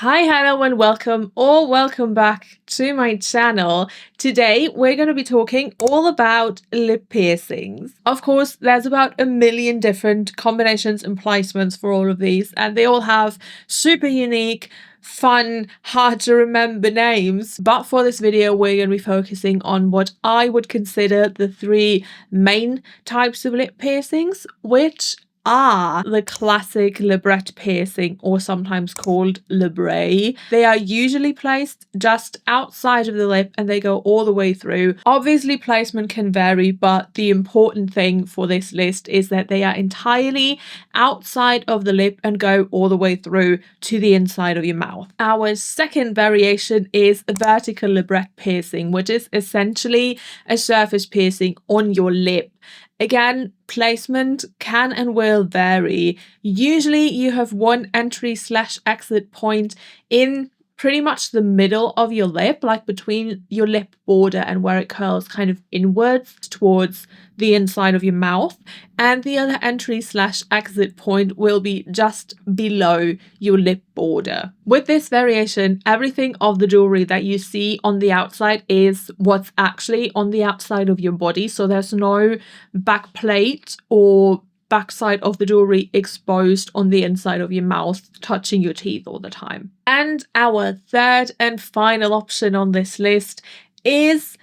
Hi, hello, and welcome or welcome back to my channel. Today, we're going to be talking all about lip piercings. Of course, there's about a million different combinations and placements for all of these, and they all have super unique, fun, hard to remember names. But for this video, we're going to be focusing on what I would consider the three main types of lip piercings, which are the classic Labret piercing, or sometimes called Labret. They are usually placed just outside of the lip and they go all the way through. Obviously, placement can vary, but the important thing for this list is that they are entirely outside of the lip and go all the way through to the inside of your mouth. Our second variation is a vertical Labret piercing, which is essentially a surface piercing on your lip. Again, placement can and will vary. Usually you have one entry/exit point in pretty much the middle of your lip, like between your lip border and where it curls kind of inwards towards the inside of your mouth. And the other entry/exit point will be just below your lip border. With this variation, everything of the jewelry that you see on the outside is what's actually on the outside of your body. So there's no back plate or backside of the jewelry exposed on the inside of your mouth, touching your teeth all the time. And our third and final option on this list is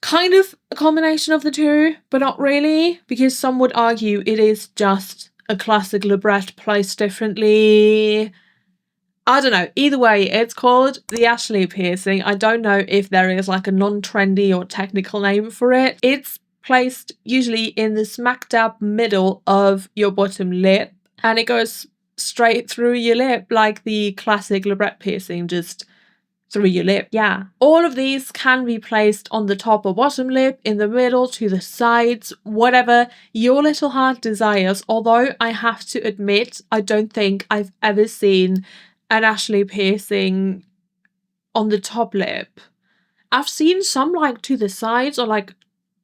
kind of a combination of the two, but not really, because some would argue it is just a classic Labret placed differently. I don't know. Either way, it's called the Ashley piercing. I don't know if there is like a non-trendy or technical name for it. It's placed usually in the smack dab middle of your bottom lip, and it goes straight through your lip like the classic Labret piercing, just through your lip. Yeah. All of these can be placed on the top or bottom lip, in the middle, to the sides, whatever your little heart desires. Although I have to admit, I don't think I've ever seen an Ashley piercing on the top lip. I've seen some like to the sides, or like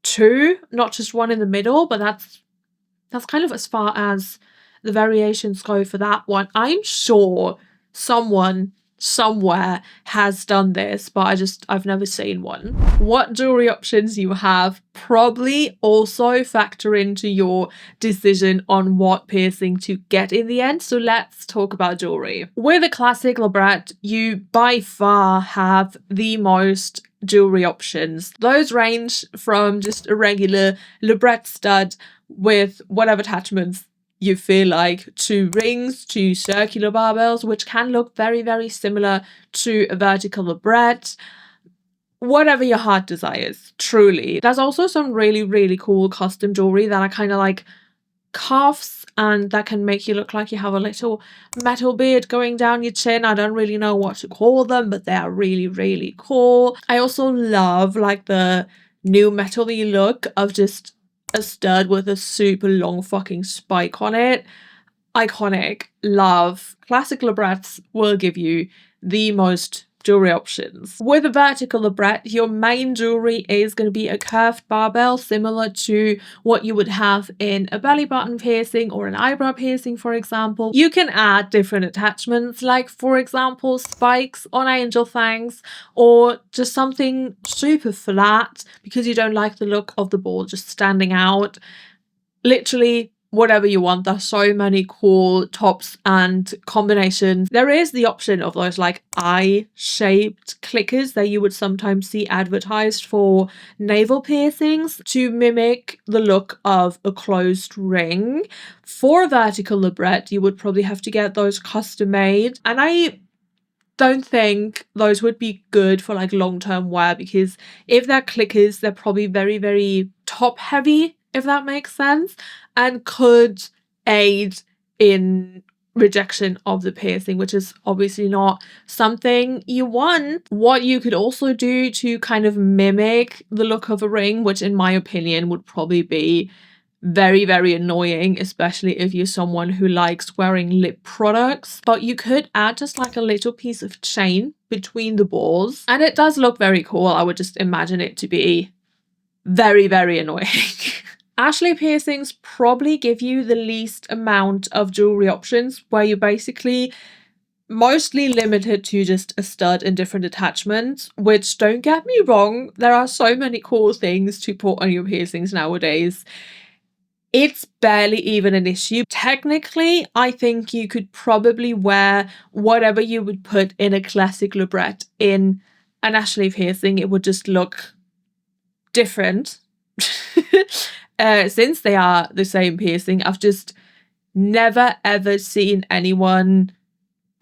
two, not just one in the middle, but that's kind of as far as the variations go for that one. I'm sure someone somewhere has done this, but I've never seen one. What jewelry options you have probably also factor into your decision on what piercing to get in the end. So let's talk about jewelry. With a classic Labret, you by far have the most jewelry options. Those range from just a regular Labret stud with whatever attachments you feel like, to rings, to circular barbells, which can look very, very similar to a vertical Labret. Whatever your heart desires, truly. There's also some really, really cool custom jewelry that are kind of like cuffs, and that can make you look like you have a little metal beard going down your chin. I don't really know what to call them, but they are really, really cool. I also love like the new metal-y look of just a stud with a super long fucking spike on it. Iconic. Love. Classic Labrets will give you the most jewelry options. With a vertical Labret, your main jewelry is going to be a curved barbell, similar to what you would have in a belly button piercing or an eyebrow piercing, for example. You can add different attachments, like for example spikes on angel fangs, or just something super flat because you don't like the look of the ball just standing out. Literally whatever you want. There's so many cool tops and combinations. There is the option of those like eye-shaped clickers that you would sometimes see advertised for navel piercings to mimic the look of a closed ring. For a vertical Labret, you would probably have to get those custom made, and I don't think those would be good for like long-term wear, because if they're clickers, they're probably very, very top heavy, if that makes sense, and could aid in rejection of the piercing, which is obviously not something you want. What you could also do to kind of mimic the look of a ring, which in my opinion would probably be very, very annoying, especially if you're someone who likes wearing lip products, but you could add just like a little piece of chain between the balls, and it does look very cool. I would just imagine it to be very, very annoying. Ashley piercings probably give you the least amount of jewelry options, where you basically mostly limited to just a stud and different attachments, which, don't get me wrong, there are so many cool things to put on your piercings nowadays. It's barely even an issue. Technically, I think you could probably wear whatever you would put in a classic Labret in an Ashley piercing. It would just look different. Since they are the same piercing, I've just never ever seen anyone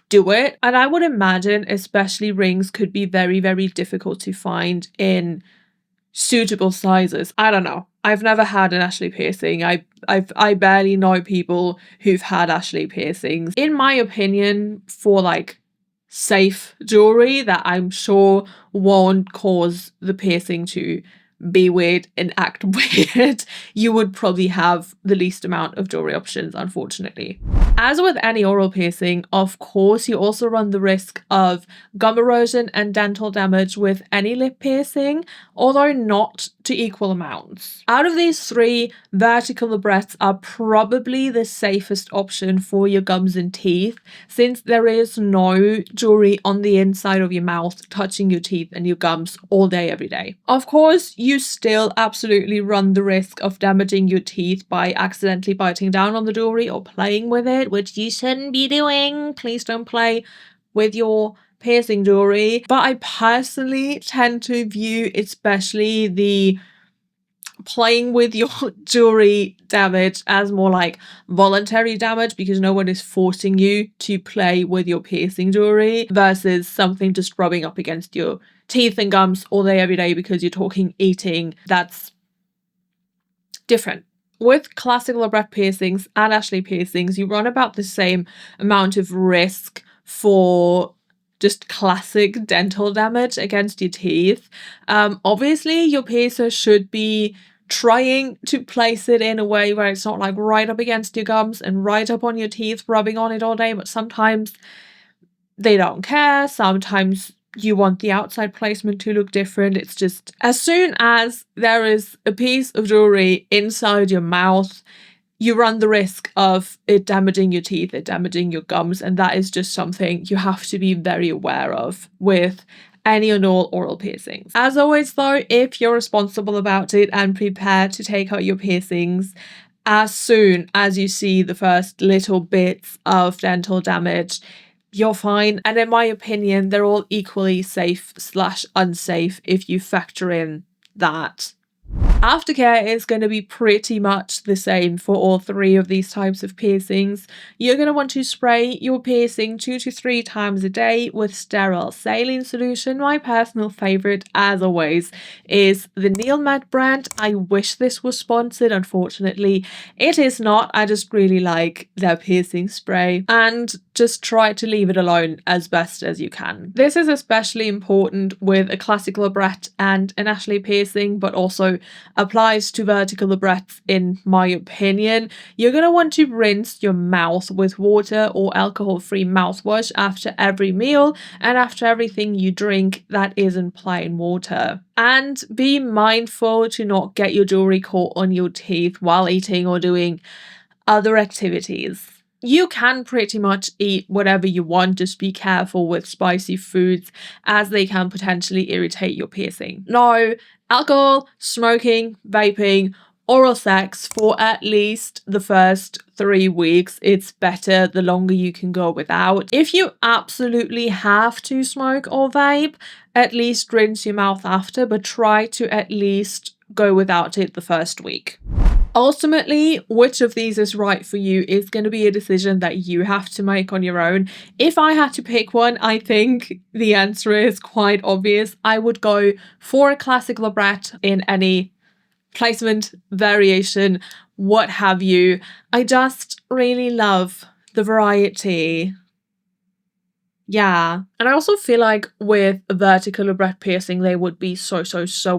do it. And I would imagine especially rings could be very, very difficult to find in suitable sizes. I don't know. I've never had an Ashley piercing. I barely know people who've had Ashley piercings. In my opinion, for like safe jewelry that I'm sure won't cause the piercing to be weird and act weird, you would probably have the least amount of jewelry options, unfortunately. As with any oral piercing, of course, you also run the risk of gum erosion and dental damage with any lip piercing, although not to equal amounts. Out of these three, vertical labrets are probably the safest option for your gums and teeth, since there is no jewelry on the inside of your mouth touching your teeth and your gums all day, every day. Of course, you still absolutely run the risk of damaging your teeth by accidentally biting down on the jewelry or playing with it, which you shouldn't be doing. Please don't play with your piercing jewelry. But I personally tend to view especially the playing with your jewelry damage as more like voluntary damage, because no one is forcing you to play with your piercing jewelry, versus something just rubbing up against your teeth and gums all day every day because you're talking eating. That's different. With classic Labret piercings and Ashley piercings, you run about the same amount of risk for just classic dental damage against your teeth. Obviously, your piercer should be trying to place it in a way where it's not like right up against your gums and right up on your teeth, rubbing on it all day, but sometimes they don't care. Sometimes you want the outside placement to look different. It's just, as soon as there is a piece of jewelry inside your mouth, you run the risk of it damaging your teeth, it damaging your gums, and that is just something you have to be very aware of with any and all oral piercings. As always though, if you're responsible about it and prepared to take out your piercings as soon as you see the first little bits of dental damage, you're fine. And in my opinion, they're all equally safe/unsafe if you factor in that. Aftercare is going to be pretty much the same for all three of these types of piercings. You're going to want to spray your piercing 2 to 3 times a day with sterile saline solution. My personal favorite, as always, is the Neilmed brand. I wish this was sponsored. Unfortunately, it is not. I just really like their piercing spray, and just try to leave it alone as best as you can. This is especially important with a classic Labret and an Ashley piercing, but also applies to vertical labrets in my opinion. You're going to want to rinse your mouth with water or alcohol-free mouthwash after every meal and after everything you drink that isn't plain water. And be mindful to not get your jewelry caught on your teeth while eating or doing other activities. You can pretty much eat whatever you want, just be careful with spicy foods as they can potentially irritate your piercing. No alcohol, smoking, vaping, oral sex for at least the first 3 weeks. It's better the longer you can go without. If you absolutely have to smoke or vape, at least rinse your mouth after, but try to at least go without it the first week. Ultimately, which of these is right for you is going to be a decision that you have to make on your own. If I had to pick one, I think the answer is quite obvious. I would go for a classic Labret in any placement, variation, what have you. I just really love the variety. Yeah. And I also feel like with a vertical Labret piercing, they would be so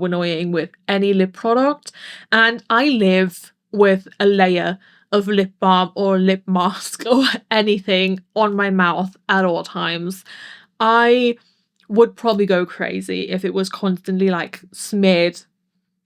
annoying with any lip product. And I live with a layer of lip balm or lip mask or anything on my mouth at all times. I would probably go crazy if it was constantly like smeared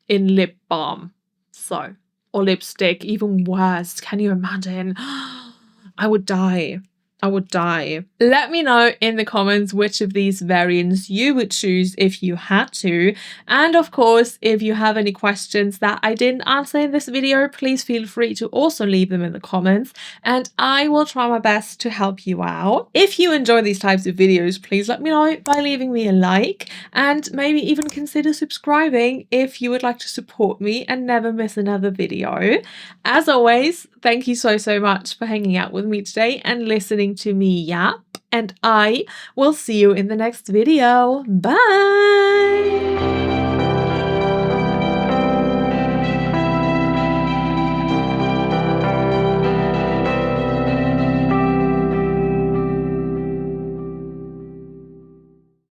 in lip balm. So, or lipstick, even worse. Can you imagine? I would die. I would die. Let me know in the comments which of these variants you would choose if you had to. And of course, if you have any questions that I didn't answer in this video, please feel free to also leave them in the comments and I will try my best to help you out. If you enjoy these types of videos, please let me know by leaving me a like and maybe even consider subscribing if you would like to support me and never miss another video. As always, thank you so much for hanging out with me today and listening to me yap, and I will see you in the next video. Bye!